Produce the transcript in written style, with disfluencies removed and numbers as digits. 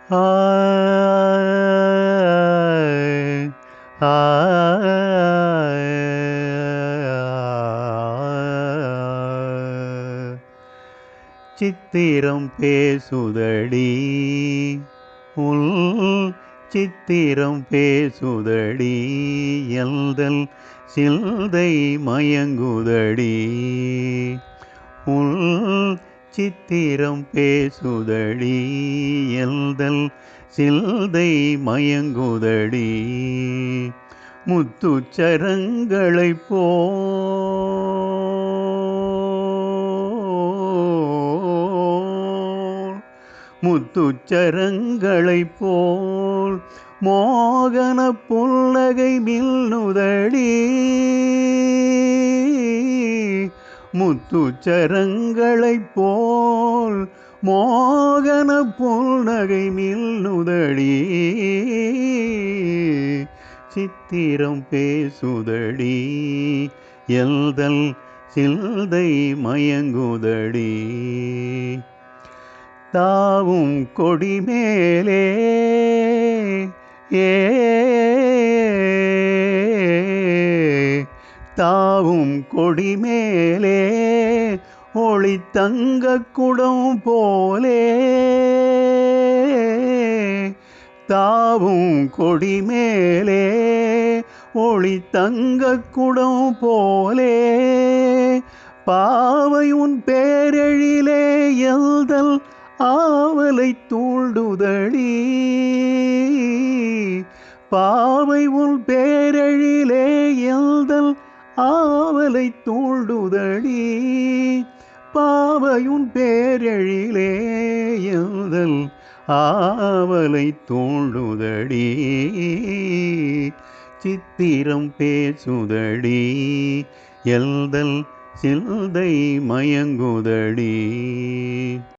ஆ ஆ சித்திரம் பேசுதடி உள் சித்திரம் பேசுதடி எல்தல் சில்தை மயங்குதடி உள் சித்திரம் பேசுதடி எல்தல் சில்தை மயங்குதடி முத்துச்சரங்களைப் முத்துச்சரங்களைப் போல் மோகன புன்னகை மில்லுதடி முத்துச்சரங்களைப் போல் மோகன புன்னகை மில்லுதடி சித்திரம் பேசுதடி எல்தல் சில்தை மயங்குதடி தாவும் கொடிமேலே ஏ தாவும் கொடிமேலே ஒளி தங்க குடம் போலே தாவும் கொடிமேலே ஒளி தங்க குடம் போலே பாவை உன் பேரெழிலே எல்தல் ஆவலை தூண்டுதடி பாவை உன் பேரெழிலே எல்தல் ஆவலை தூண்டுதடி பாவையுன் பேரெழிலே எல்தல் ஆவலை தூண்டுதடி சித்திரம் பேசுதடி எல்தல் சில்தை மயங்குதடி